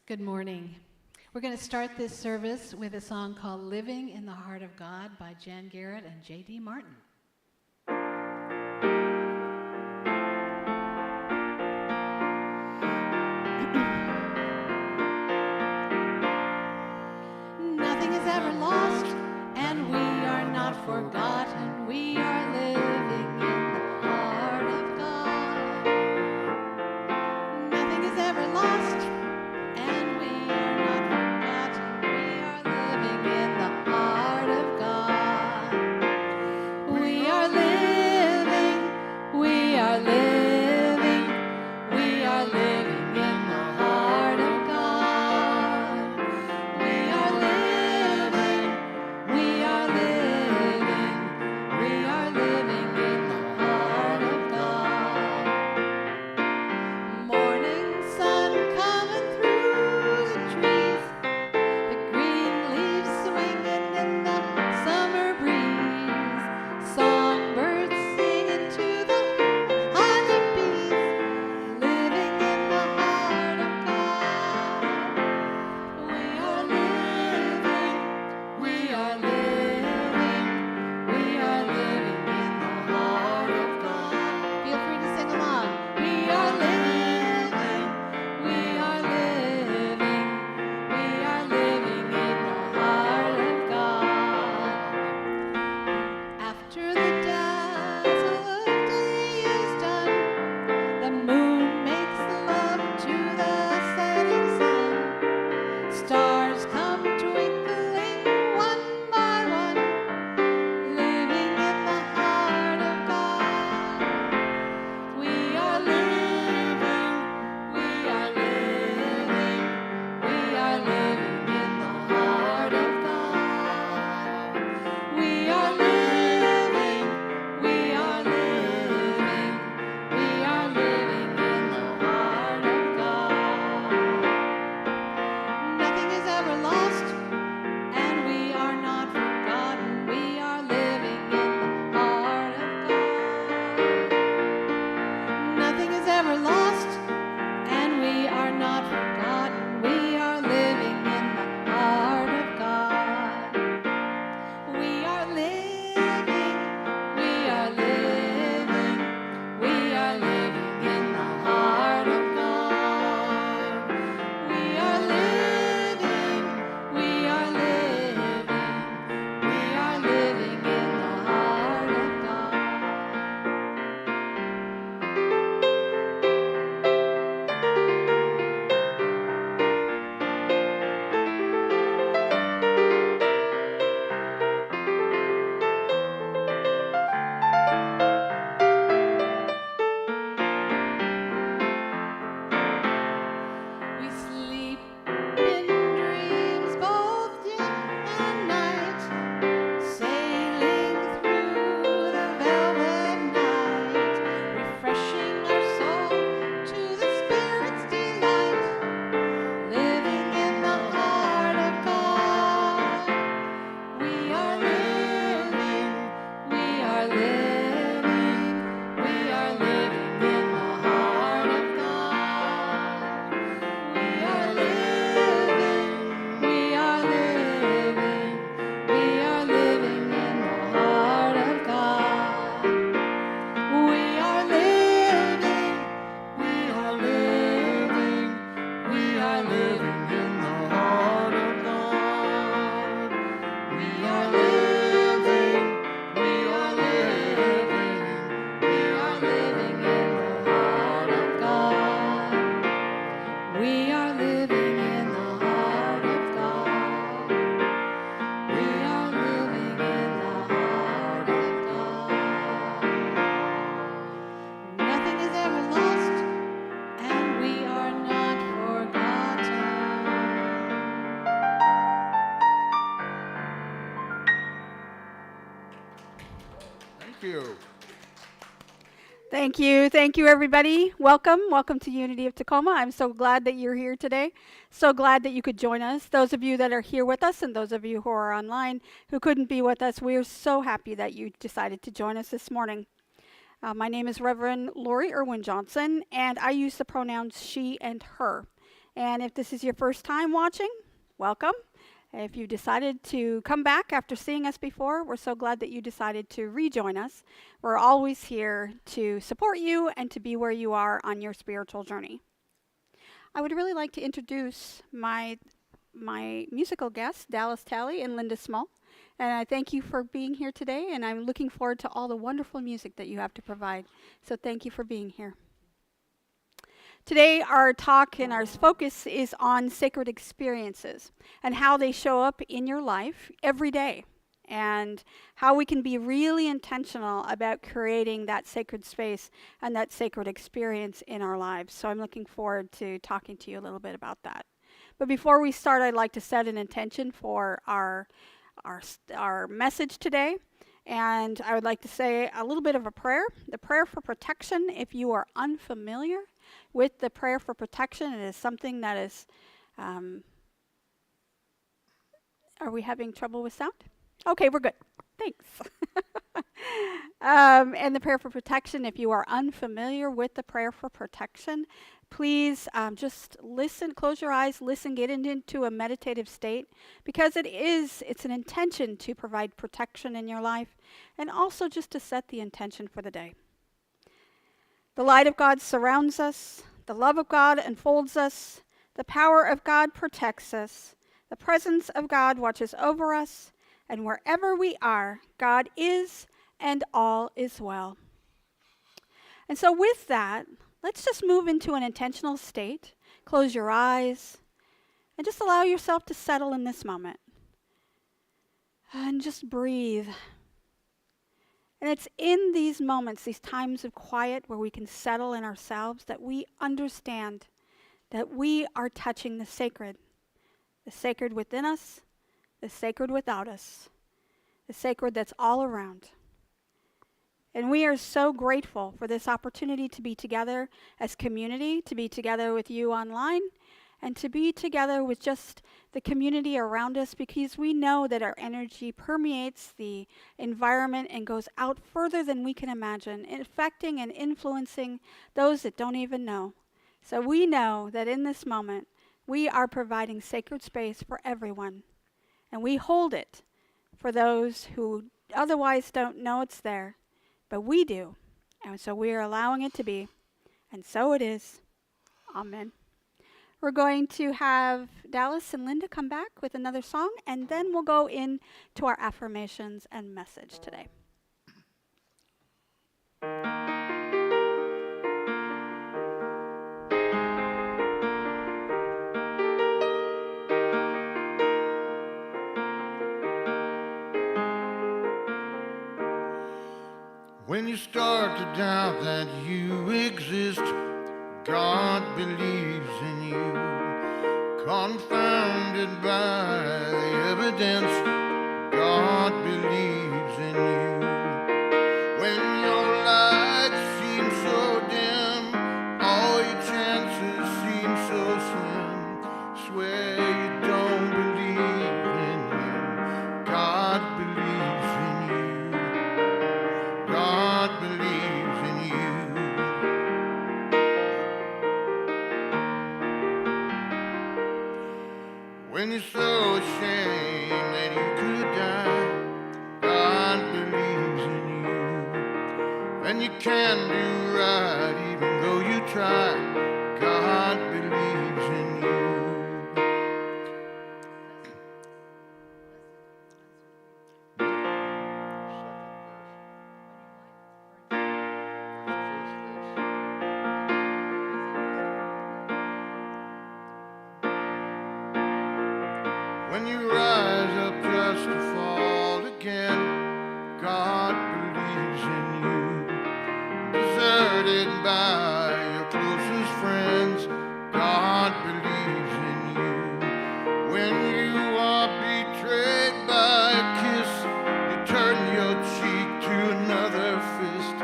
Good morning. We're going to start this service with a song called Living in the Heart of God by Jan Garrett and J.D. Martin. Nothing is ever lost, and we are not forgotten. We are living in the heart of God. Nothing is ever lost, and we are not forgotten. We are living in the heart of God. We are living, we are living, we are living in the heart of God. We are living, we are living, we are living in the heart of God. Morning sun coming through the trees, the green leaves swinging in the summer breeze, songbirds singing to the honeybees, living in the heart of God. We are living, we are living, we are living in the heart of God. Feel free to sing along. We are living, we are living, we are living in the heart of God. After the dazzle of day is done, the moon makes love to the setting sun. Stars come twinkling one by one, living in the heart of God. We are living, we are living, we are living in the heart of God. We are living, we are living, we are living in the heart of God. Nothing is ever lost, and we are not forgotten. We are living in the heart of God. Nothing is ever lost, and we are not forgotten. We are living in the heart of God. We are living, we are living, we are living in the heart of God. We are living, we are living, we are living in the heart of God. We sleep in dreams both day and night, sailing through the velvet night, refreshing our soul to the Spirit's delight, living in the heart of God. We are living, we are living, we are living in the heart of God. We are living, we are living, we are living in the heart of God. We are living, we are living, we are living in the heart of God. We are living, we are living, we are living in the heart of God. We are living in the heart of God. We are living in the heart of God. Nothing is ever lost, and we are not forgotten. Thank you. Thank you, everybody. Welcome to Unity of Tacoma. I'm so glad that you're here today. So glad that you could join us. Those of you that are here with us and those of you who are online who couldn't be with us, we are so happy that you decided to join us this morning. My name is Reverend Lori Erwin Johnson, and I use the pronouns she and her. And if this is your first time watching, welcome. If you decided to come back after seeing us before, we're so glad that you decided to rejoin us. We're always here to support you and to be where you are on your spiritual journey. I would really like to introduce my musical guests, Dallas Talley and Linda Small. And I thank you for being here today, and I'm looking forward to all the wonderful music that you have to provide. So thank you for being here. Today, our talk and our focus is on sacred experiences and how they show up in your life every day, and how we can be really intentional about creating that sacred space and that sacred experience in our lives. So I'm looking forward to talking to you a little bit about that. But before we start, I'd like to set an intention for our message today. And I would like to say a little bit of a prayer. The prayer for protection, if you are unfamiliar with the prayer for protection, it is something that is, are we having trouble with sound? Okay, we're good. Thanks. And the prayer for protection, if you are unfamiliar with the prayer for protection, please just listen, close your eyes, listen, get into a meditative state, because it's an intention to provide protection in your life, and also just to set the intention for the day. The light of God surrounds us, the love of God enfolds us, the power of God protects us, the presence of God watches over us, and wherever we are, God is, and all is well. And so with that, let's just move into an intentional state. Close your eyes and just allow yourself to settle in this moment. And just breathe. And it's in these moments, these times of quiet where we can settle in ourselves, that we understand that we are touching the sacred within us, the sacred without us, the sacred that's all around. And we are so grateful for this opportunity to be together as community, to be together with you online, and to be together with just the community around us, because we know that our energy permeates the environment and goes out further than we can imagine, affecting and influencing those that don't even know. So we know that in this moment, we are providing sacred space for everyone, and we hold it for those who otherwise don't know it's there. But we do, and so we are allowing it to be, and so it is. Amen. We're going to have Dallas and Linda come back with another song, and then we'll go into our affirmations and message today. When you start to doubt that you exist, God believes in you. Confounded by the evidence, God believes in you. When your light seems so dim, all your chances seem so slim, swear you don't believe in Him. God believes in you. God believes in you. When you're so ashamed that you could die, God believes in you. And you can do right even though you try, God believes in you. When you rise up just to fall again, God believes in you. Deserted by your closest friends, God believes in you. When you are betrayed by a kiss, you turn your cheek to another fist.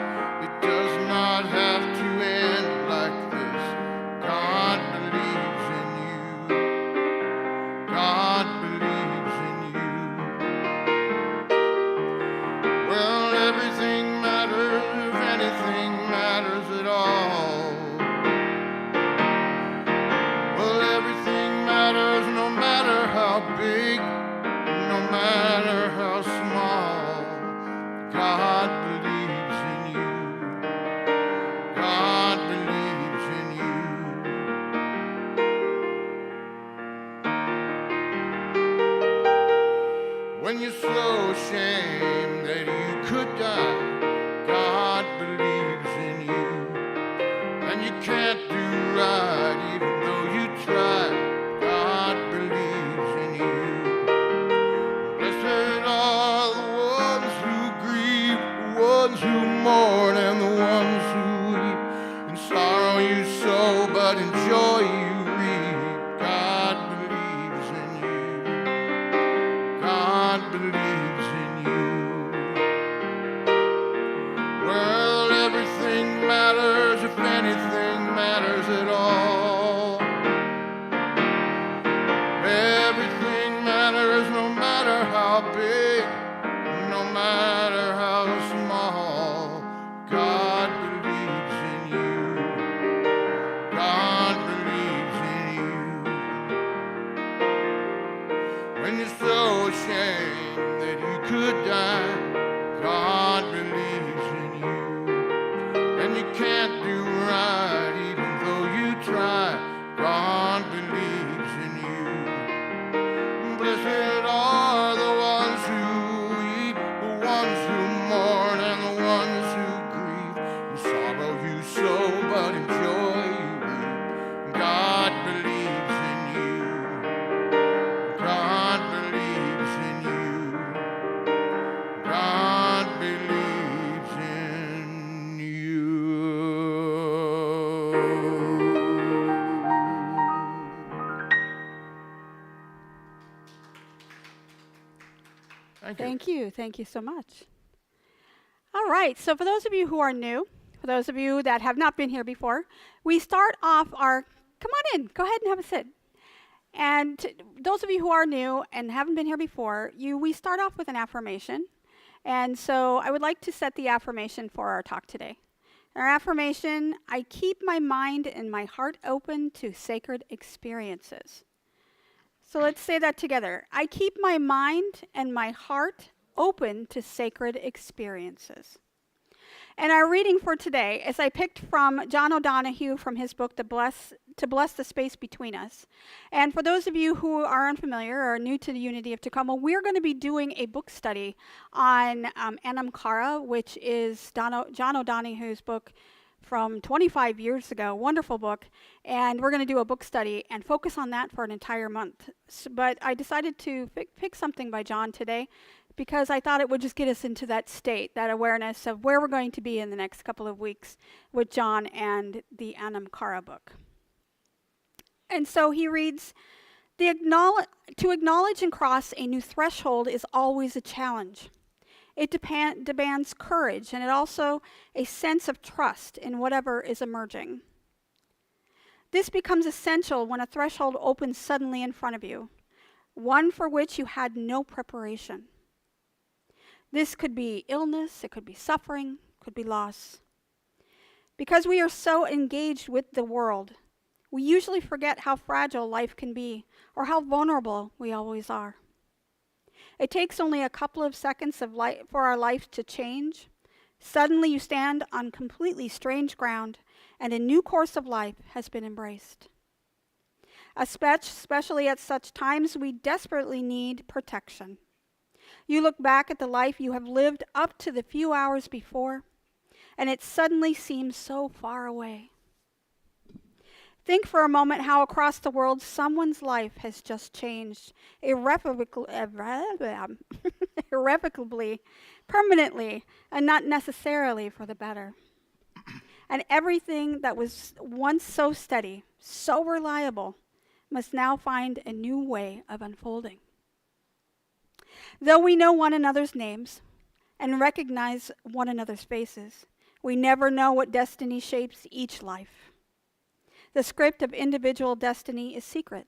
It does not have to end like this. God believes in you. God believes. how big, no matter how small, God believes in you. God believes in you. When you're so ashamed that you could die, God believes in you. And you can't do right even though you try, God believes in you. Blessed are the ones who grieve, the ones who mourn, and the ones who weep. In sorrow you sow, but in joy you reap. God believes in you. God believes in you. Well, everything matters if anything matters at all. Everything matters no matter how big, no matter how small. God believes in you. God believes in you. When you're so ashamed that you could die, God believes in you. And you can't do right even though you try, God believes in you. Blessed are the ones who weep, the ones who mourn, and the ones who grieve. In sorrow you sow, but in joy you reap. God believes in you. God believes in you. God believes in you. Thank you. Thank you. Thank you so much. All right. So for those of you who are new, for those of you that have not been here before, we start off our, come on in, go ahead and have a sit. And those of you who are new and haven't been here before, we start off with an affirmation. And so I would like to set the affirmation for our talk today. Our affirmation, I keep my mind and my heart open to sacred experiences. So let's say that together. I keep my mind and my heart open to sacred experiences. And our reading for today is I picked from John O'Donohue from his book, To Bless the Space Between Us. And for those of you who are unfamiliar or are new to the Unity of Tacoma, we're going to be doing a book study on Anam Cara, which is John O'Donohue's book from 25 years ago. Wonderful book. And we're going to do a book study and focus on that for an entire month. But I decided to pick something by John today, because I thought it would just get us into that state, that awareness of where we're going to be in the next couple of weeks with John and the Anam Cara book. And so he reads, to acknowledge and cross a new threshold is always a challenge. It demands courage, and it also a sense of trust in whatever is emerging. This becomes essential when a threshold opens suddenly in front of you, one for which you had no preparation. This could be illness, it could be suffering, it could be loss. Because we are so engaged with the world, we usually forget how fragile life can be or how vulnerable we always are. It takes only a couple of seconds for our life to change. Suddenly you stand on completely strange ground and a new course of life has been embraced. Especially at such times, we desperately need protection. You look back at the life you have lived up to the few hours before, and it suddenly seems so far away. Think for a moment how across the world someone's life has just changed irrevocably, permanently, and not necessarily for the better. And everything that was once so steady, so reliable, must now find a new way of unfolding. Though we know one another's names and recognize one another's faces, we never know what destiny shapes each life. The script of individual destiny is secret.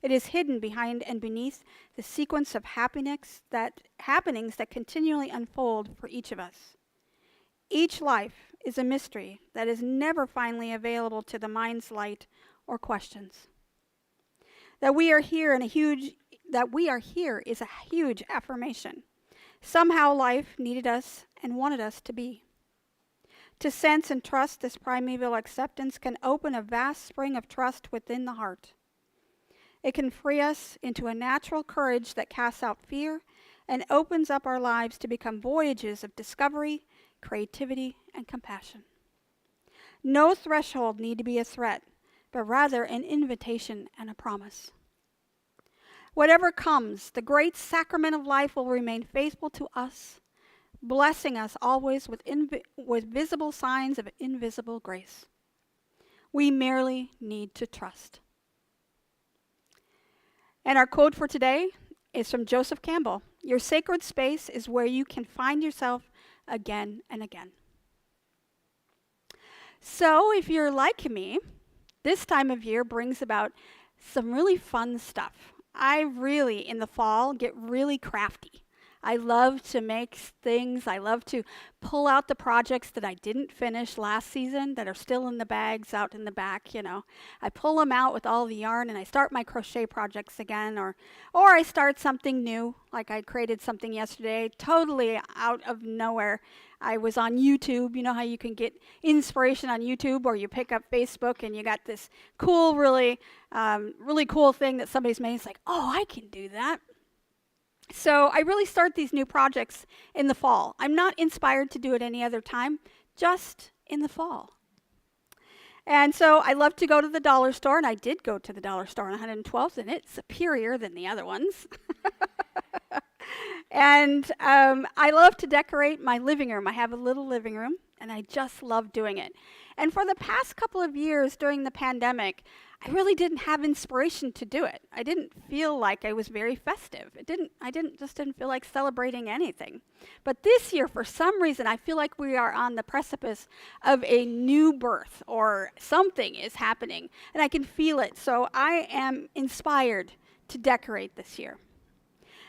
It is hidden behind and beneath the sequence of happenings that continually unfold for each of us. Each life is a mystery that is never finally available to the mind's light or questions. That we are here is a huge affirmation. Somehow life needed us and wanted us to be. To sense and trust this primeval acceptance can open a vast spring of trust within the heart. It can free us into a natural courage that casts out fear and opens up our lives to become voyages of discovery, creativity, and compassion. No threshold need to be a threat, but rather an invitation and a promise. Whatever comes, the great sacrament of life will remain faithful to us, blessing us always with visible signs of invisible grace. We merely need to trust. And our quote for today is from Joseph Campbell. Your sacred space is where you can find yourself again and again. So if you're like me, this time of year brings about some really fun stuff. I really, in the fall, get really crafty. I love to make things. I love to pull out the projects that I didn't finish last season that are still in the bags out in the back, I pull them out with all the yarn and I start my crochet projects again, or I start something new, like I created something yesterday, totally out of nowhere. I was on YouTube. You know how you can get inspiration on YouTube, or you pick up Facebook and you got this cool, really cool thing that somebody's made. It's like, oh, I can do that. So I really start these new projects in the fall. I'm not inspired to do it any other time, just in the fall. And so I love to go to the dollar store, and I did go to the dollar store on 112th, and it's superior than the other ones. And I love to decorate my living room. I have a little living room, and I just love doing it. And for the past couple of years during the pandemic, I really didn't have inspiration to do it. I didn't feel like I was very festive. I didn't feel like celebrating anything. But this year, for some reason, I feel like we are on the precipice of a new birth, or something is happening, and I can feel it. So I am inspired to decorate this year.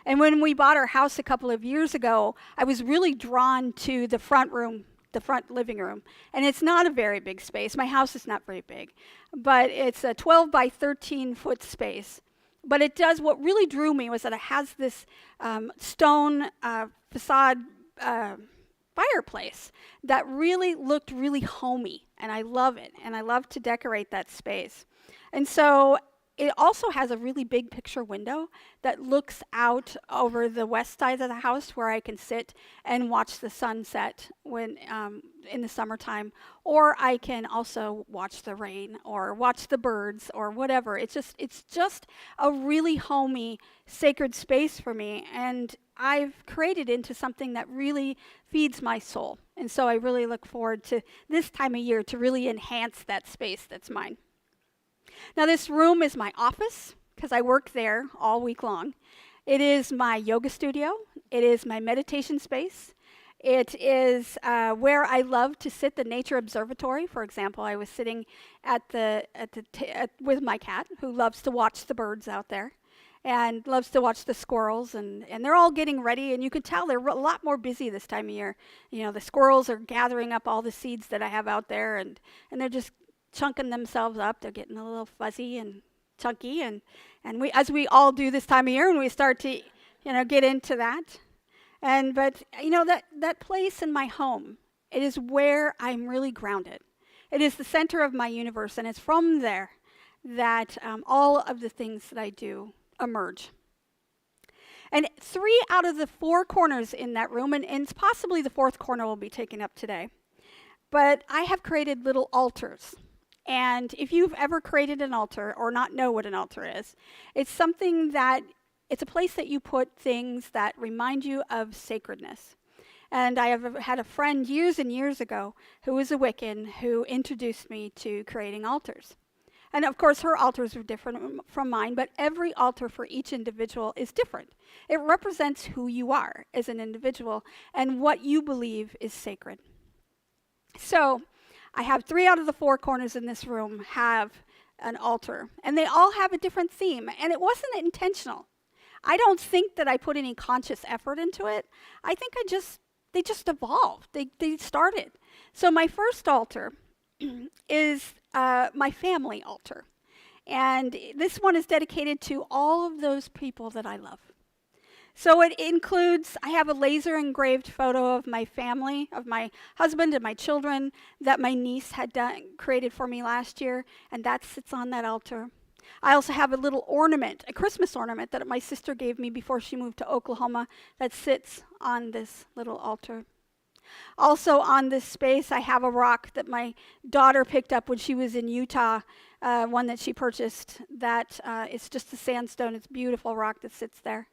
And when we bought our house a couple of years ago, I was really drawn to the front room, the front living room. And it's not a very big space. My house is not very big, but it's a 12 by 13 foot space. But what really drew me was that it has this stone facade fireplace that really looked really homey. And I love it. And I love to decorate that space. And so it also has a really big picture window that looks out over the west side of the house, where I can sit and watch the sunset when in the summertime, or I can also watch the rain or watch the birds or whatever. It's just a really homey, sacred space for me, and I've created into something that really feeds my soul. And so I really look forward to this time of year to really enhance that space that's mine. Now, this room is my office, because I work there all week long. It is my yoga studio. It is my meditation space. It is where I love to sit, the nature observatory. For example, I was sitting with my cat, who loves to watch the birds out there and loves to watch the squirrels, and they're all getting ready, and you can tell they're a lot more busy this time of year. The squirrels are gathering up all the seeds that I have out there, and they're just chunking themselves up. They're getting a little fuzzy and chunky, and we, as we all do this time of year, and we start to get into that. But that place in my home, it is where I'm really grounded. It is the center of my universe, and it's from there that all of the things that I do emerge. And 3 out of the 4 corners in that room, and it's possibly the 4th corner will be taken up today, but I have created little altars. And if you've ever created an altar or not know what an altar is, it's a place that you put things that remind you of sacredness. And I have had a friend years and years ago who was a Wiccan who introduced me to creating altars. And of course, her altars are different from mine, but every altar for each individual is different. It represents who you are as an individual and what you believe is sacred. So I have 3 out of the 4 corners in this room have an altar, and they all have a different theme, and it wasn't intentional. I don't think that I put any conscious effort into it. I think they just evolved. They started. So my first altar is my family altar, And this one is dedicated to all of those people that I love. So it includes, I have a laser engraved photo of my family, of my husband and my children that my niece had created for me last year, and that sits on that altar. I also have a little ornament, a Christmas ornament that my sister gave me before she moved to Oklahoma that sits on this little altar. Also on this space, I have a rock that my daughter picked up when she was in Utah, one that she purchased that it's just a sandstone. It's a beautiful rock that sits there.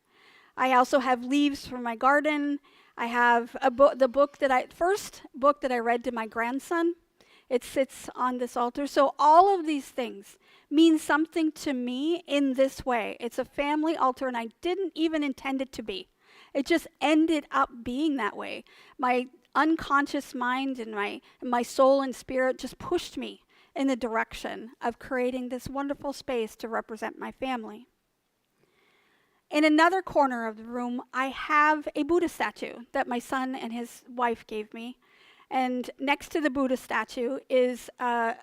I also have leaves from my garden. I have the first book that I read to my grandson. It sits on this altar. So all of these things mean something to me in this way. It's a family altar, and I didn't even intend it to be. It just ended up being that way. My unconscious mind and my soul and spirit just pushed me in the direction of creating this wonderful space to represent my family. In another corner of the room, I have a Buddha statue that my son and his wife gave me. And next to the Buddha statue is a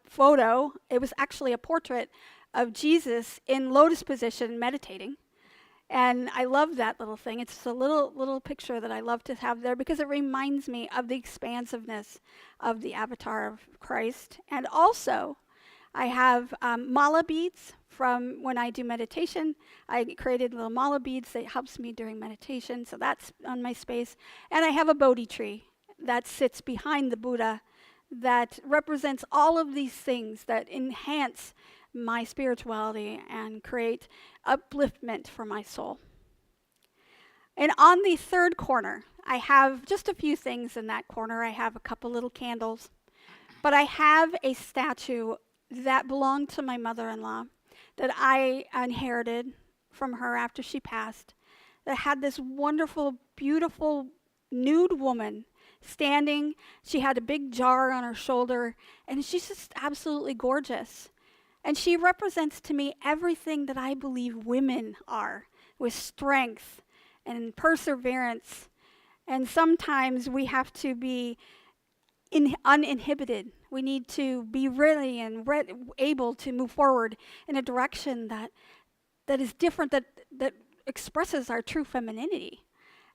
photo. It was actually a portrait of Jesus in lotus position meditating. And I love that little thing. It's a little picture that I love to have there because it reminds me of the expansiveness of the avatar of Christ. And also, I have mala beads from when I do meditation. I created little mala beads that helps me during meditation, so that's on my space. And I have a Bodhi tree that sits behind the Buddha that represents all of these things that enhance my spirituality and create upliftment for my soul. And on the third corner, I have just a few things in that corner. I have a couple little candles, but I have a statue that belonged to my mother-in-law that I inherited from her after she passed, that had this wonderful, beautiful, nude woman standing. She had a big jar on her shoulder, and she's just absolutely gorgeous. And she represents to me everything that I believe women are, with strength and perseverance. And sometimes we have to be uninhibited. We need to be ready and able to move forward in a direction that is different, that expresses our true femininity.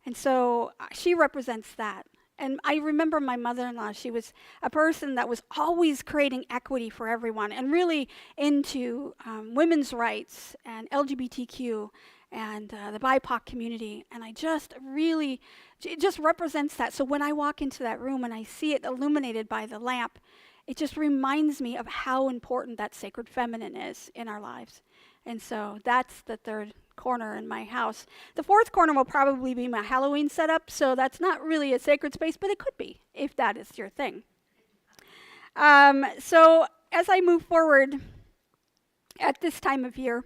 And so she represents that. And I remember my mother-in-law, she was a person that was always creating equity for everyone and really into women's rights and LGBTQ and the BIPOC community. And it just represents that. So when I walk into that room and I see it illuminated by the lamp, it just reminds me of how important that sacred feminine is in our lives. And so that's the third corner in my house. The fourth corner will probably be my Halloween setup, so that's not really a sacred space, but it could be if that is your thing. So as I move forward at this time of year,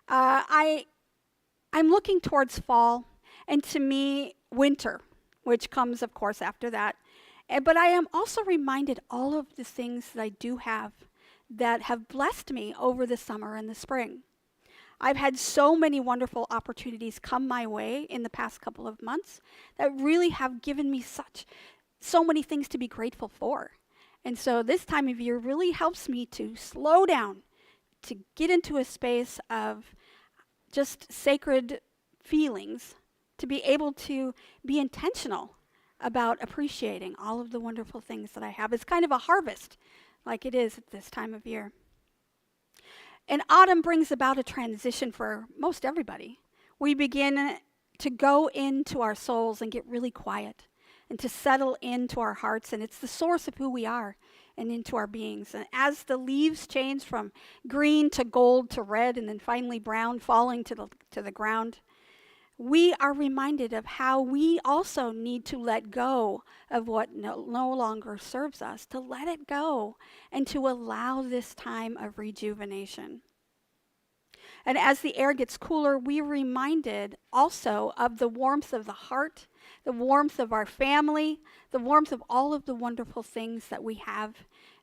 I'm looking towards fall, and to me, winter, which comes, of course, after that. But I am also reminded all of the things that I do have that have blessed me over the summer and the spring. I've had so many wonderful opportunities come my way in the past couple of months that really have given me so many things to be grateful for. And so this time of year really helps me to slow down, to get into a space of just sacred feelings, to be able to be intentional about appreciating all of the wonderful things that I have. It's kind of a harvest, like it is at this time of year. And autumn brings about a transition for most everybody. We begin to go into our souls and get really quiet and to settle into our hearts, and it's the source of who we are and into our beings. And as the leaves change from green to gold to red and then finally brown, falling to the ground, we are reminded of how we also need to let go of what no longer serves us, to let it go and to allow this time of rejuvenation. And as the air gets cooler, we're reminded also of the warmth of the heart, the warmth of our family, the warmth of all of the wonderful things that we have.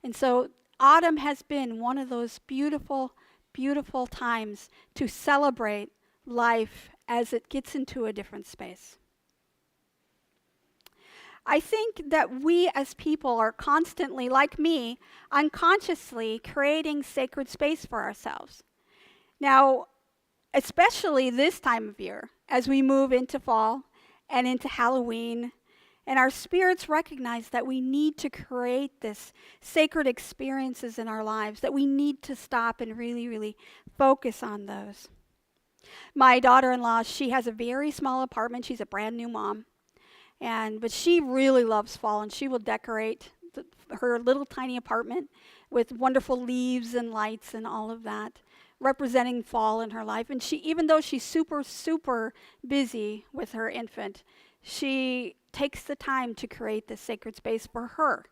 And so autumn has been one of those beautiful, beautiful times to celebrate life as it gets into a different space. I think that we as people are constantly, like me, unconsciously creating sacred space for ourselves. Now, especially this time of year, as we move into fall and into Halloween, and our spirits recognize that we need to create this sacred experiences in our lives, that we need to stop and really, really focus on those. My daughter-in-law, she has a very small apartment. She's a brand new mom. But she really loves fall, and she will decorate her little tiny apartment with wonderful leaves and lights and all of that, representing fall in her life. And she, even though she's super, super busy with her infant, she takes the time to create this sacred space for her.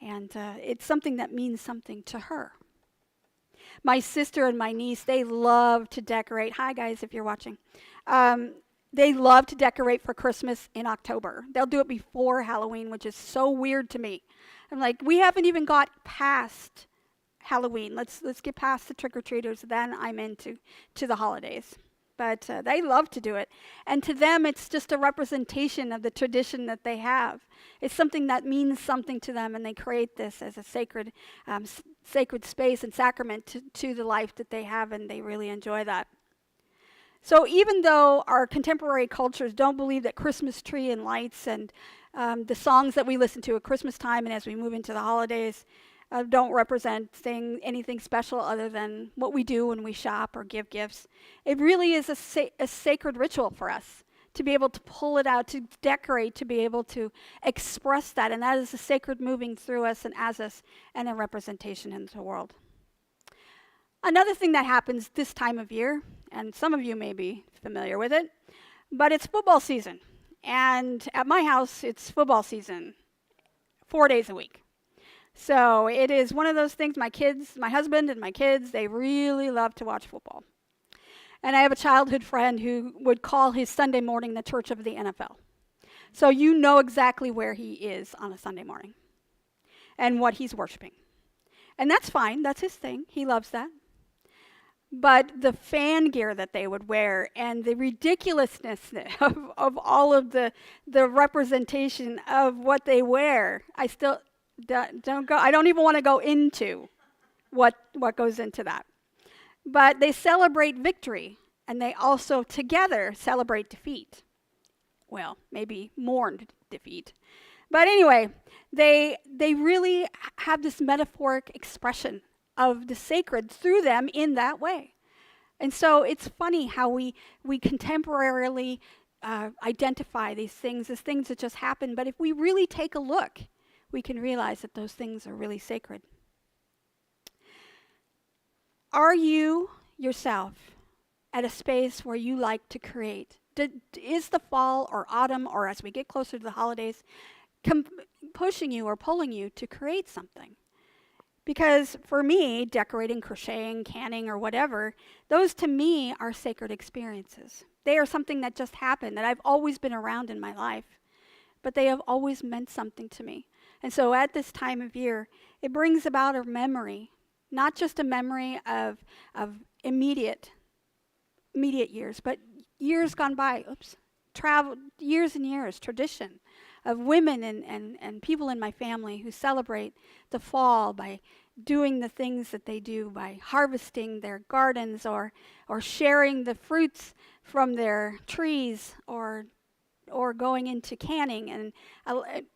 And it's something that means something to her. My sister and my niece, they love to decorate. Hi, guys, if you're watching. They love to decorate for Christmas in October. They'll do it before Halloween, which is so weird to me. I'm like, we haven't even got past Halloween. Let's get past the trick-or-treaters, then I'm into the holidays. But they love to do it. And to them, it's just a representation of the tradition that they have. It's something that means something to them, and they create this as a sacred space and sacrament to the life that they have, and they really enjoy that. So even though our contemporary cultures don't believe that Christmas tree and lights and the songs that we listen to at Christmas time and as we move into the holidays don't represent anything special other than what we do when we shop or give gifts, it really is a sacred ritual for us to be able to pull it out, to decorate, to be able to express that. And that is a sacred moving through us and as us and a representation in the world. Another thing that happens this time of year, and some of you may be familiar with it, but it's football season. And at my house, it's football season 4 days a week. So it is one of those things, my husband and my kids, they really love to watch football. And I have a childhood friend who would call his Sunday morning the church of the NFL. So you know exactly where he is on a Sunday morning and what he's worshiping. And that's fine, that's his thing, he loves that. But the fan gear that they would wear and the ridiculousness of all of the representation of what they wear, I still I don't even want to go into what goes into that. But they celebrate victory, and they also together celebrate defeat. Well, maybe mourn defeat. But anyway, they really have this metaphoric expression of the sacred through them in that way. And so it's funny how we contemporarily identify these things as things that just happen, but if we really take a look, we can realize that those things are really sacred. Are you yourself at a space where you like to create? Is the fall or autumn, or as we get closer to the holidays, pushing you or pulling you to create something? Because for me, decorating, crocheting, canning, or whatever, those to me are sacred experiences. They are something that just happened, that I've always been around in my life, but they have always meant something to me. And so at this time of year, it brings about a memory, not just a memory of immediate years, but years gone by, travel, years and years, tradition of women and people in my family who celebrate the fall by doing the things that they do, by harvesting their gardens or sharing the fruits from their trees or going into canning and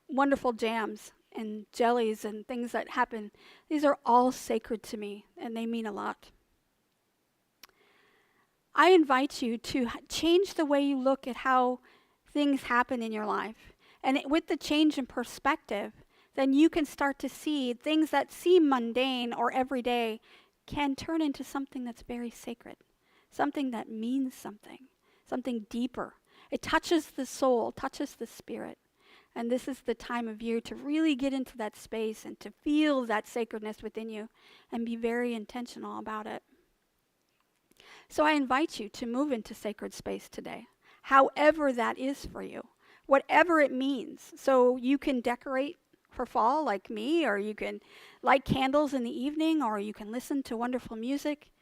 wonderful jams and jellies and things that happen. These are all sacred to me, and they mean a lot. I invite you to change the way you look at how things happen in your life. And with the change in perspective, then you can start to see things that seem mundane or everyday can turn into something that's very sacred, something that means something deeper. It touches the soul, touches the spirit. And this is the time of year to really get into that space and to feel that sacredness within you and be very intentional about it. So I invite you to move into sacred space today, however that is for you, whatever it means. So you can decorate for fall like me, or you can light candles in the evening, or you can listen to wonderful music,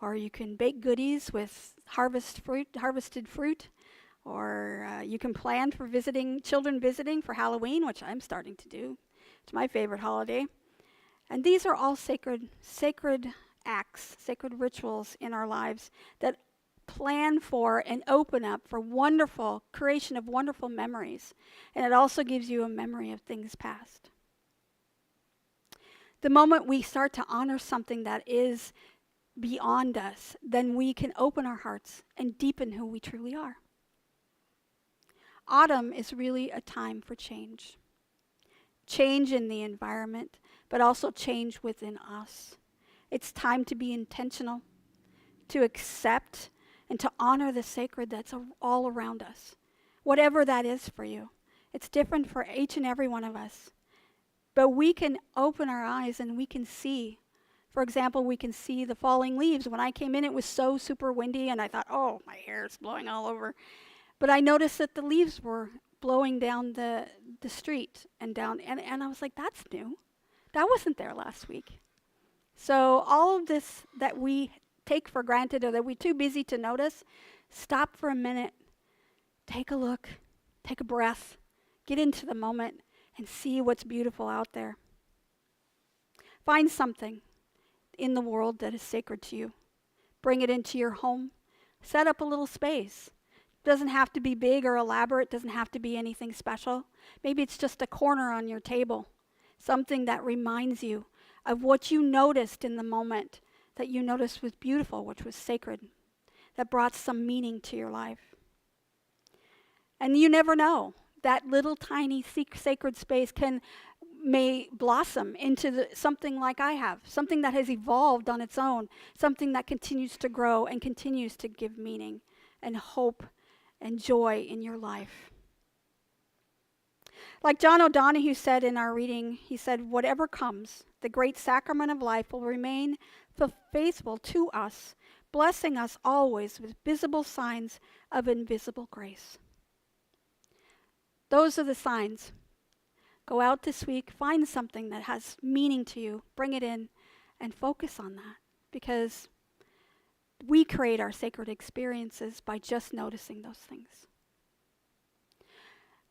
or you can bake goodies with harvested fruit, Or you can plan for children visiting for Halloween, which I'm starting to do. It's my favorite holiday. And these are all sacred acts, sacred rituals in our lives that plan for and open up for wonderful creation of wonderful memories. And it also gives you a memory of things past. The moment we start to honor something that is beyond us, then we can open our hearts and deepen who we truly are. Autumn is really a time for change. Change in the environment, but also change within us. It's time to be intentional, to accept and to honor the sacred that's all around us. Whatever that is for you. It's different for each and every one of us. But we can open our eyes and we can see. For example, we can see the falling leaves. When I came in, it was so super windy, and I thought, oh, my hair is blowing all over. But I noticed that the leaves were blowing down the street and down, and I was like, that's new. That wasn't there last week. So all of this that we take for granted or that we're too busy to notice, stop for a minute, take a look, take a breath, get into the moment, and see what's beautiful out there. Find something in the world that is sacred to you. Bring it into your home. Set up a little space. Doesn't have to be big or elaborate, doesn't have to be anything special. Maybe it's just a corner on your table, something that reminds you of what you noticed in the moment that you noticed was beautiful, which was sacred, that brought some meaning to your life. And you never know, that little tiny sacred space may blossom into something like I have, something that has evolved on its own, something that continues to grow and continues to give meaning and hope and joy in your life. Like John O'Donohue said in our reading, he said, whatever comes, the great sacrament of life will remain faithful to us, blessing us always with visible signs of invisible grace. Those are the signs. Go out this week, find something that has meaning to you, bring it in, and focus on that, because we create our sacred experiences by just noticing those things.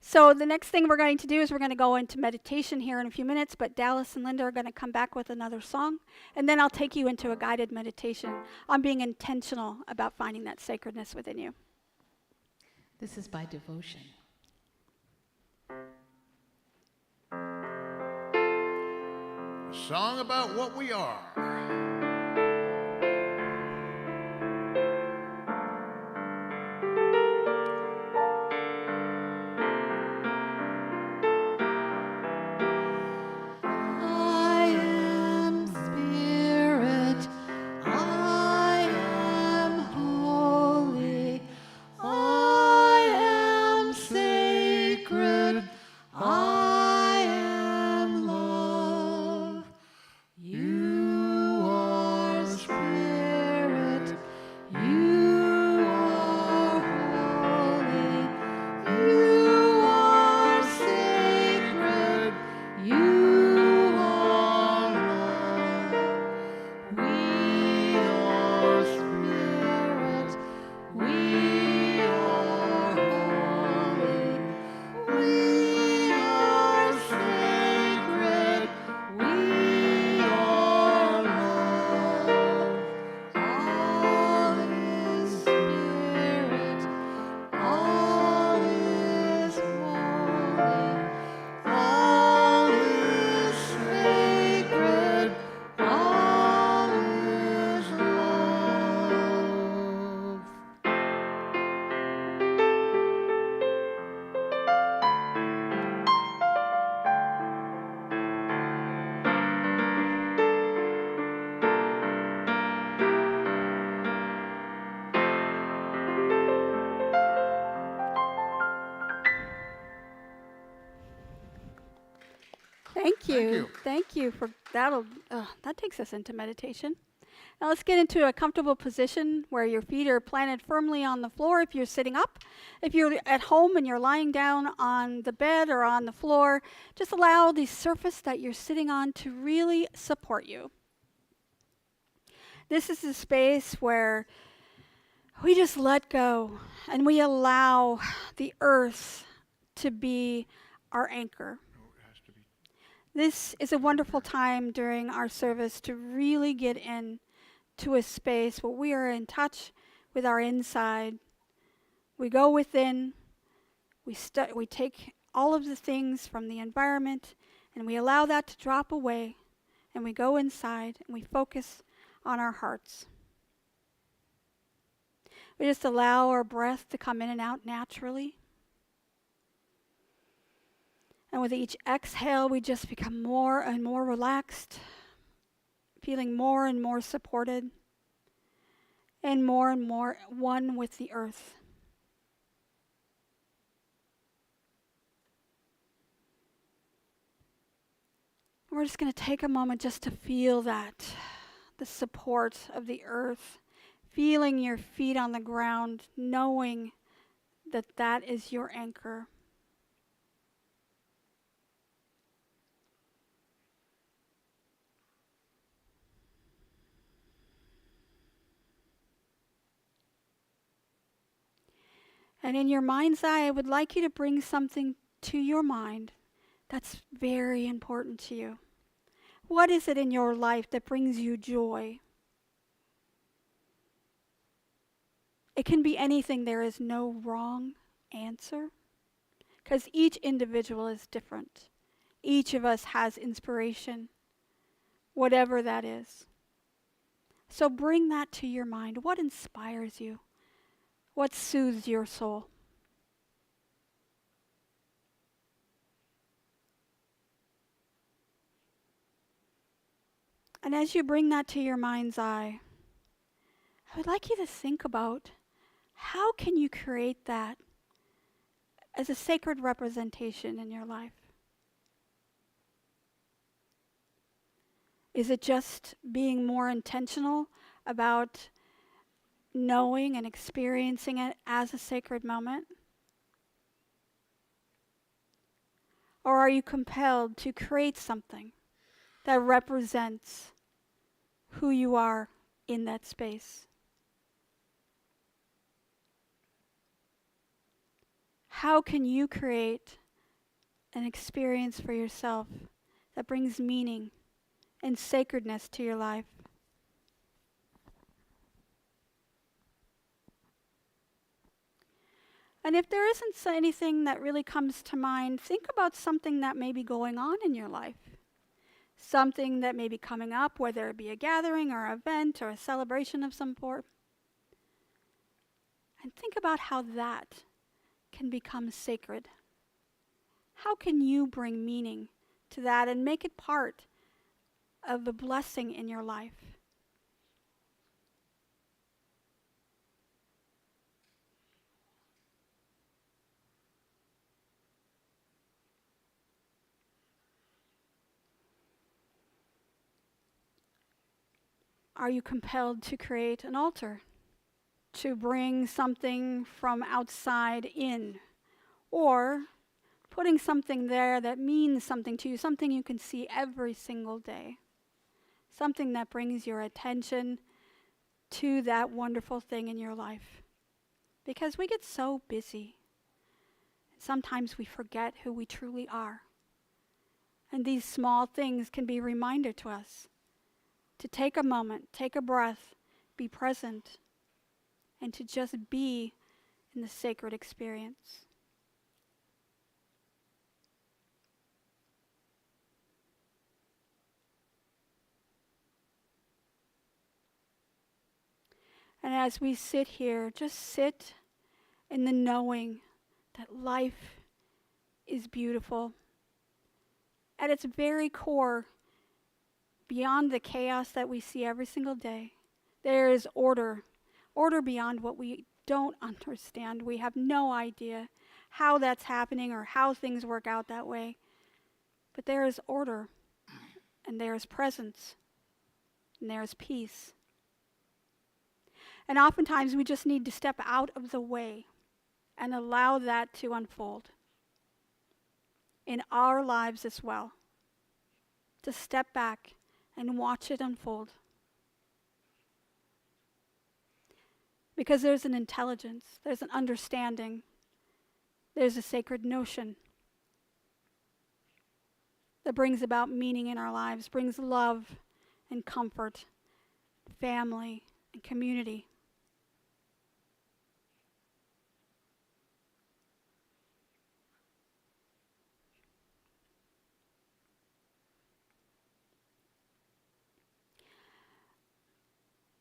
So the next thing we're going to do is we're going to go into meditation here in a few minutes, but Dallas and Linda are going to come back with another song, and then I'll take you into a guided meditation on being intentional about finding that sacredness within you. This is by devotion. A song about what we are. Thank you for that. That takes us into meditation. Now let's get into a comfortable position where your feet are planted firmly on the floor if you're sitting up. If you're at home and you're lying down on the bed or on the floor, just allow the surface that you're sitting on to really support you. This is a space where We just let go and we allow the earth to be our anchor. This is a wonderful time during our service to really get into a space where we are in touch with our inside. We go within, we take all of the things from the environment and we allow that to drop away, and we go inside and we focus on our hearts. We just allow our breath to come in and out naturally. And with each exhale, we just become more and more relaxed, feeling more and more supported, and more one with the earth. We're just going to take a moment just to feel that, the support of the earth, feeling your feet on the ground, knowing that that is your anchor. And in your mind's eye, I would like you to bring something to your mind that's very important to you. What is it in your life that brings you joy? It can be anything. There is no wrong answer, because each individual is different. Each of us has inspiration, whatever that is. So bring that to your mind. What inspires you? What soothes your soul? And as you bring that to your mind's eye, I would like you to think about how can you create that as a sacred representation in your life? Is it just being more intentional about knowing and experiencing it as a sacred moment? Or are you compelled to create something that represents who you are in that space? How can you create an experience for yourself that brings meaning and sacredness to your life? And if there isn't anything that really comes to mind, think about something that may be going on in your life. Something that may be coming up, whether it be a gathering or an event or a celebration of some sort. And think about how that can become sacred. How can you bring meaning to that and make it part of the blessing in your life? Are you compelled to create an altar? To bring something from outside in? Or putting something there that means something to you, something you can see every single day? Something that brings your attention to that wonderful thing in your life. Because we get so busy. Sometimes we forget who we truly are. And these small things can be a reminder to us to take a moment, take a breath, be present, and to just be in the sacred experience. And as we sit here, just sit in the knowing that life is beautiful. At its very core, beyond the chaos that we see every single day, there is order. Order beyond what we don't understand. We have no idea how that's happening or how things work out that way. But there is order, and there is presence, and there is peace. And oftentimes we just need to step out of the way and allow that to unfold in our lives as well. To step back and watch it unfold. Because there's an intelligence, there's an understanding, there's a sacred notion that brings about meaning in our lives, brings love and comfort, family and community.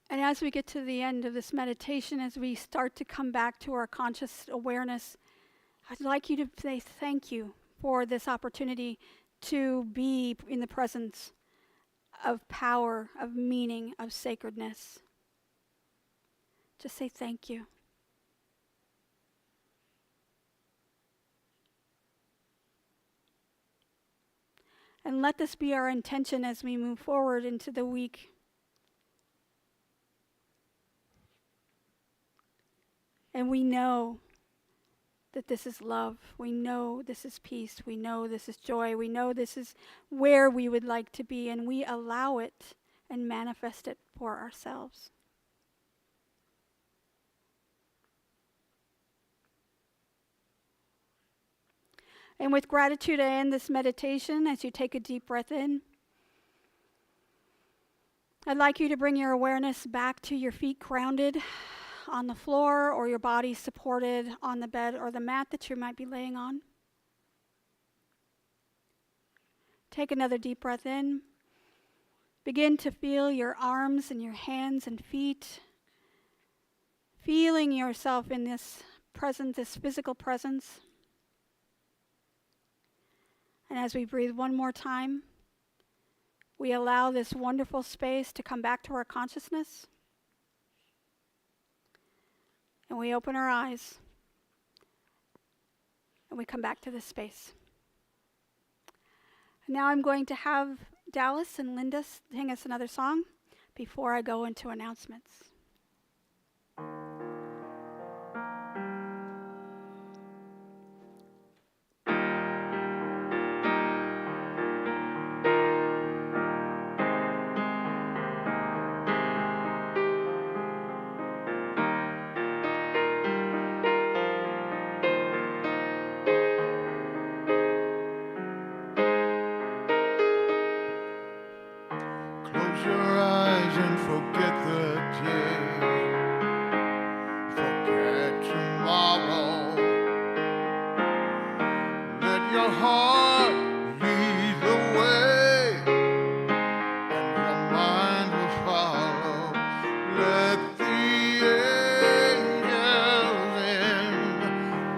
And as we get to the end of this meditation, as we start to come back to our conscious awareness, I'd like you to say thank you for this opportunity to be in the presence of power, of meaning, of sacredness. Just say thank you. And let this be our intention as we move forward into the week. And we know that this is love. We know this is peace. We know this is joy. We know this is where we would like to be, and we allow it and manifest it for ourselves. And with gratitude, I end this meditation as you take a deep breath in. I'd like you to bring your awareness back to your feet grounded on the floor, or your body supported on the bed or the mat that you might be laying on. Take another deep breath in. Begin to feel your arms and your hands and feet, feeling yourself in this presence, this physical presence. And as we breathe one more time, we allow this wonderful space to come back to our consciousness. And we open our eyes, and we come back to this space. And now I'm going to have Dallas and Linda sing us another song before I go into announcements. Close your eyes and forget the day. Forget tomorrow. Let your heart lead the way, and your mind will follow. Let the angels in.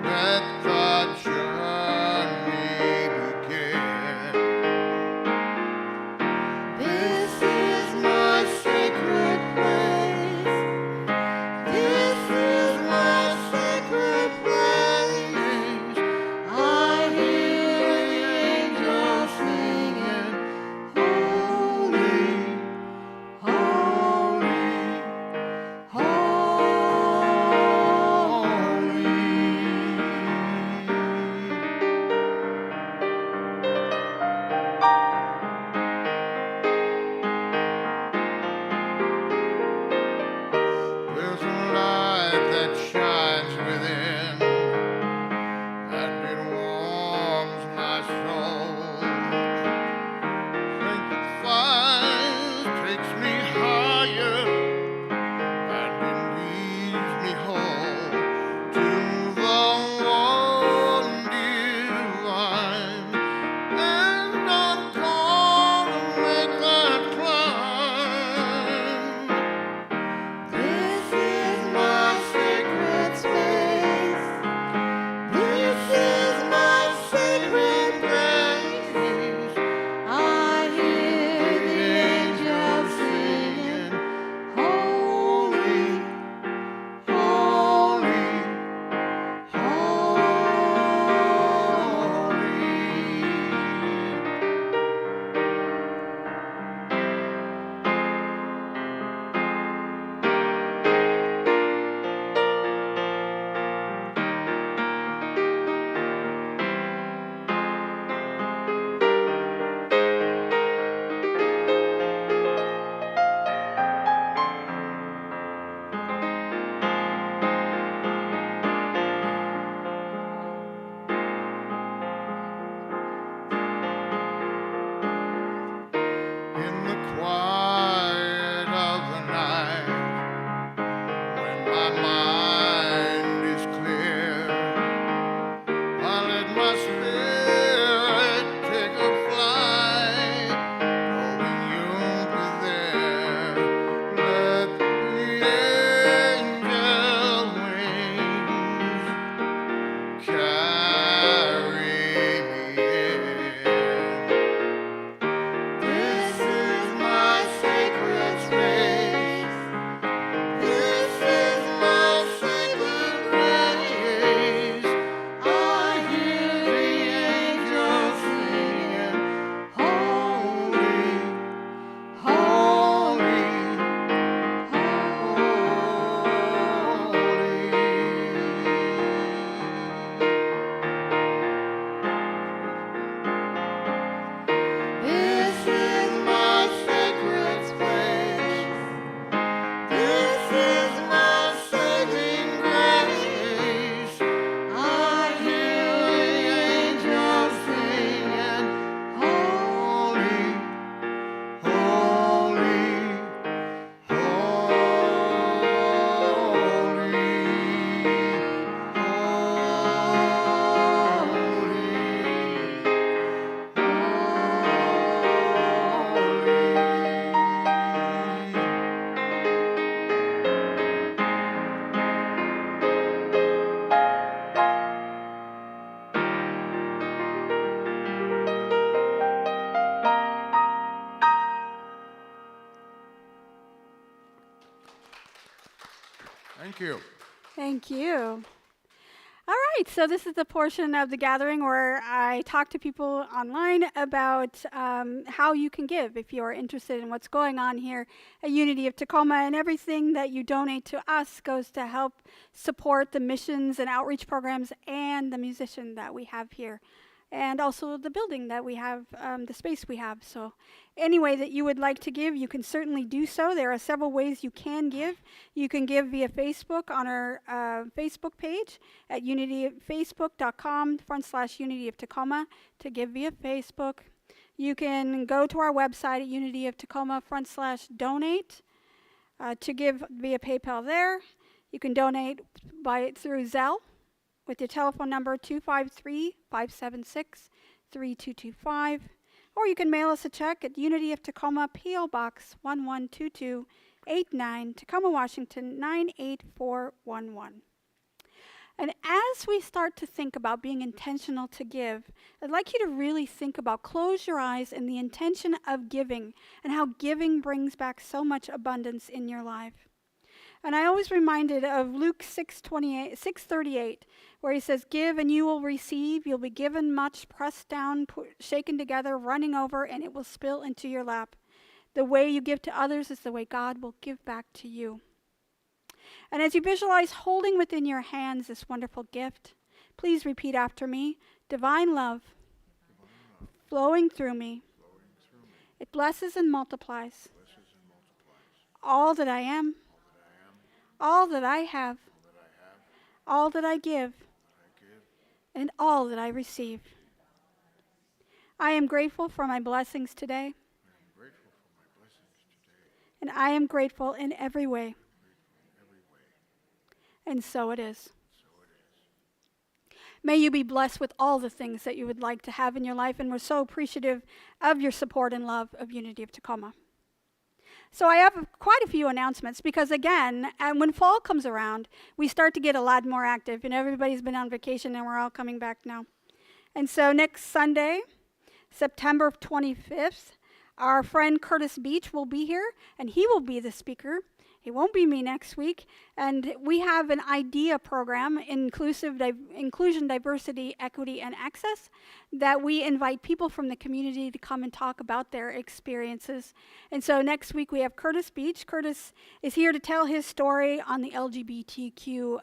Let the journey begin. This is my sacred place. This is my sacred place. I hear the angels singing, holy, holy, There's a light that shines within, and it warms my soul. Strength that finds takes me higher, and it leads me home to the one divine. And I'm gonna make that climb. This is my sacred mind is clear. I let my spirit take a flight, knowing you'll be there. Let the angel wings carry me in. This is my sacred space. This is my sacred place. I hear the angels singing, holy, holy, holy. This is my sacred space. This is my saving grace. I hear the angels singing, holy, holy, holy. Thank you. Thank you. All right, so this is the portion of the gathering where I talk to people online about how you can give if you're interested in what's going on here at Unity of Tacoma, and everything that you donate to us goes to help support the missions and outreach programs and the musician that we have here, and also the building that we have, the space we have. So any way that you would like to give, you can certainly do so. There are several ways you can give. You can give via Facebook on our Facebook page at facebook.com/Unity of Tacoma to give via Facebook. You can go to our website at Unity of Tacoma/donate to give via PayPal there. You can donate through Zelle with your telephone number 253-576-3225. Or you can mail us a check at Unity of Tacoma, P.O. Box 112289, Tacoma, Washington 98411. And as we start to think about being intentional to give, I'd like you to really think about, close your eyes in the intention of giving and how giving brings back so much abundance in your life. And I always reminded of Luke 6:38, where he says, "Give and you will receive. You'll be given much, pressed down, shaken together, running over, and it will spill into your lap. The way you give to others is the way God will give back to you." And as you visualize holding within your hands this wonderful gift, please repeat after me. Divine love flowing through me. It blesses and multiplies all that I am, all that I have, all that I give, and all that I receive. I am grateful for my blessings today, and I am grateful in every way. And so it is. May you be blessed with all the things that you would like to have in your life, and we're so appreciative of your support and love of Unity of Tacoma. So I have quite a few announcements because, again, when fall comes around, we start to get a lot more active, and everybody's been on vacation and we're all coming back now. And so next Sunday, September 25th, our friend Curtis Beach will be here, and he will be the speaker. It won't be me next week. And we have an IDEA program, Inclusion, Diversity, Equity, and Access, that we invite people from the community to come and talk about their experiences. And so next week we have Curtis Beach. Curtis is here to tell his story on the LGBTQ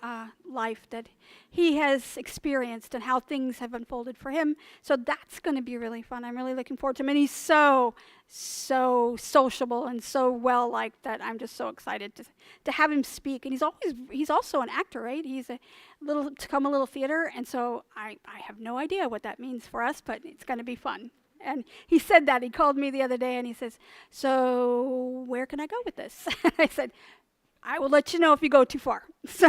life that he has experienced and how things have unfolded for him. So that's going to be really fun. I'm really looking forward to him. And he's so sociable and so well liked that I'm just so excited to have him speak. And he's also an actor, right? He's a Tacoma Little Theater, and so I have no idea what that means for us, but it's going to be fun. And he said that. He called me the other day and he says, "So where can I go with this?" I said, I will let you know if you go too far. So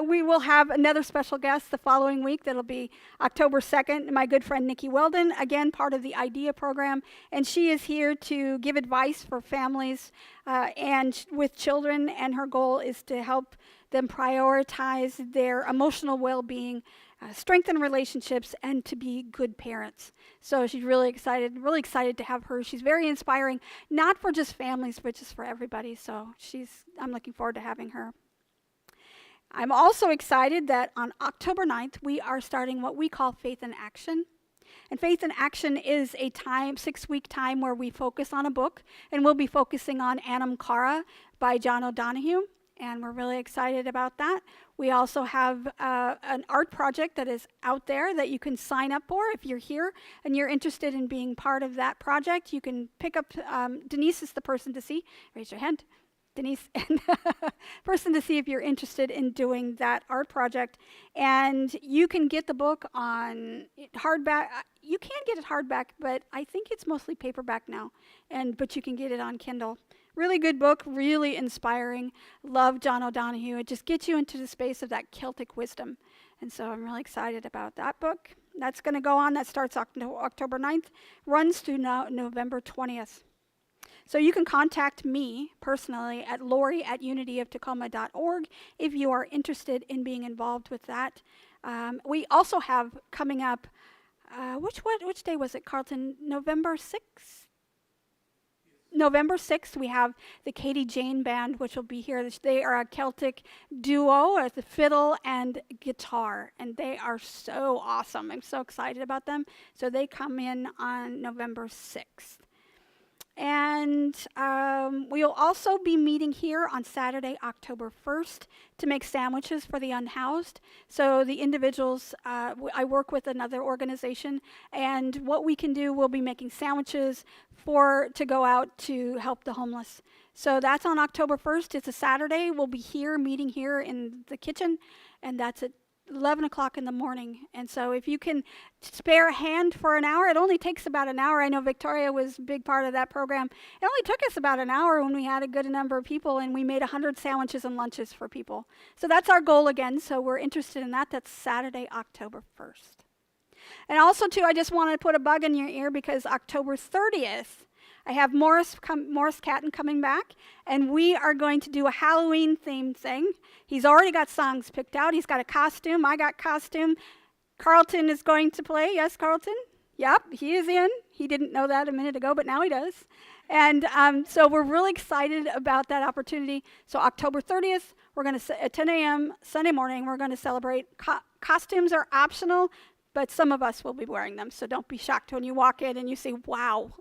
we will have another special guest the following week. That'll be October 2nd. My good friend Nikki Weldon, again, part of the IDEA program. And she is here to give advice for families and with children. And her goal is to help them prioritize their emotional well-being, strengthen relationships, and to be good parents. So she's really excited to have her. She's very inspiring, not for just families, but just for everybody. So I'm looking forward to having her. I'm also excited that on October 9th, we are starting what we call Faith in Action. And Faith in Action is a 6-week time where we focus on a book, and we'll be focusing on Anam Cara by John O'Donohue, and we're really excited about that. We also have an art project that is out there that you can sign up for. If you're here and you're interested in being part of that project, you can pick up, Denise is the person to see. Raise your hand. Denise, and person to see if you're interested in doing that art project. And you can get the book on hardback. You can get it hardback, but I think it's mostly paperback now. But you can get it on Kindle. Really good book, really inspiring. Love John O'Donohue. It just gets you into the space of that Celtic wisdom. And so I'm really excited about that book. That's going to go on. That starts October 9th, runs through November 20th. So you can contact me personally at lori@unityoftacoma.org if you are interested in being involved with that. We also have coming up, which day was it, Carlton? November 6th? November 6th, we have the Katie Jane Band, which will be here. They are a Celtic duo with the fiddle and guitar, and they are so awesome. I'm so excited about them. So they come in on November 6th. And we'll also be meeting here on Saturday, October 1st, to make sandwiches for the unhoused. So the individuals, I work with another organization, and what we can do, we'll be making sandwiches to go out to help the homeless. So that's on October 1st. It's a Saturday. We'll be here, meeting here in the kitchen, and that's at 11 o'clock in the morning. And so if you can spare a hand for an hour, it only takes about an hour. I know Victoria was a big part of that program. It only took us about an hour when we had a good number of people, and we made 100 sandwiches and lunches for people. So that's our goal again. So we're interested in that. That's Saturday, October 1st. And also, too, I just want to put a bug in your ear because October 30th, I have Morris Catten coming back, and we are going to do a Halloween-themed thing. He's already got songs picked out. He's got a costume. I got costume. Carlton is going to play. Yes, Carlton? Yep, he is in. He didn't know that a minute ago, but now he does. And so we're really excited about that opportunity. So October 30th, we're going to, at 10 a.m. Sunday morning, we're going to celebrate. Costumes are optional, but some of us will be wearing them. So don't be shocked when you walk in and you see, wow.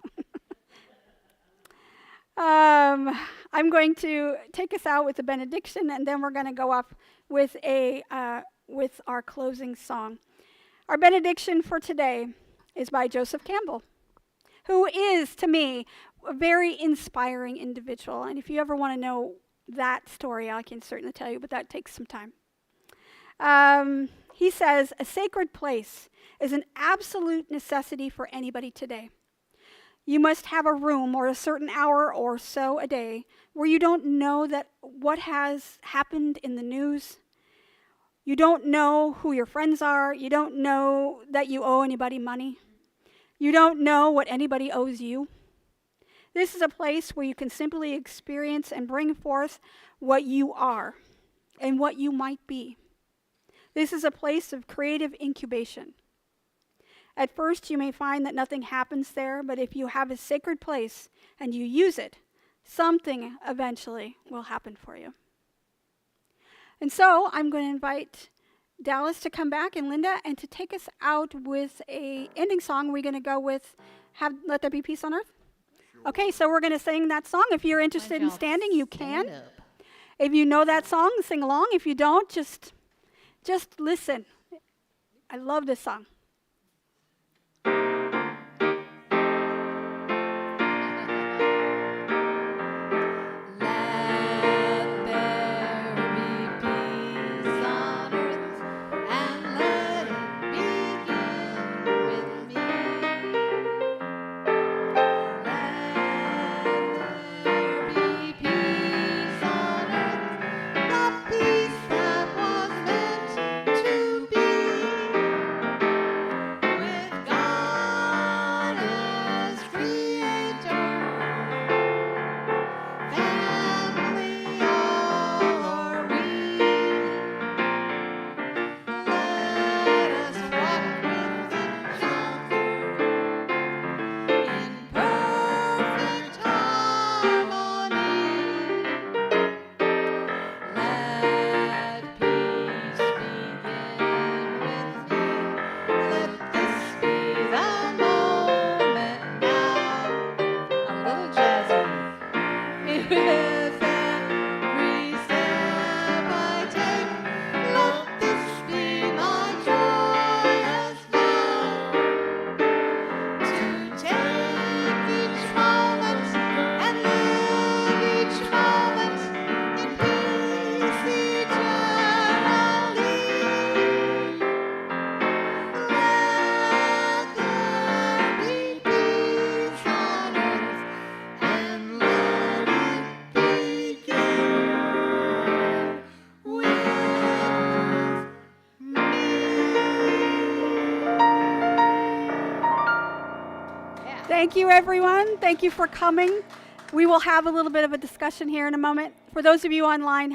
I'm going to take us out with a benediction, and then we're going to go off with with our closing song. Our benediction for today is by Joseph Campbell, who is, to me, a very inspiring individual. And if you ever want to know that story, I can certainly tell you, but that takes some time. He says, "A sacred place is an absolute necessity for anybody today. You must have a room or a certain hour or so a day where you don't know that what has happened in the news. You don't know who your friends are. You don't know that you owe anybody money. You don't know what anybody owes you. This is a place where you can simply experience and bring forth what you are and what you might be. This is a place of creative incubation. At first, you may find that nothing happens there, but if you have a sacred place and you use it, something eventually will happen for you." And so I'm going to invite Dallas to come back and Linda and to take us out with a ending song. We're going to go with Let There Be Peace on Earth. Sure. Okay, so we're going to sing that song. If you're interested in standing, you can. If you know that song, sing along. If you don't, just listen. I love this song. Thank you, everyone. Thank you for coming. We will have a little bit of a discussion here in a moment. For those of you online,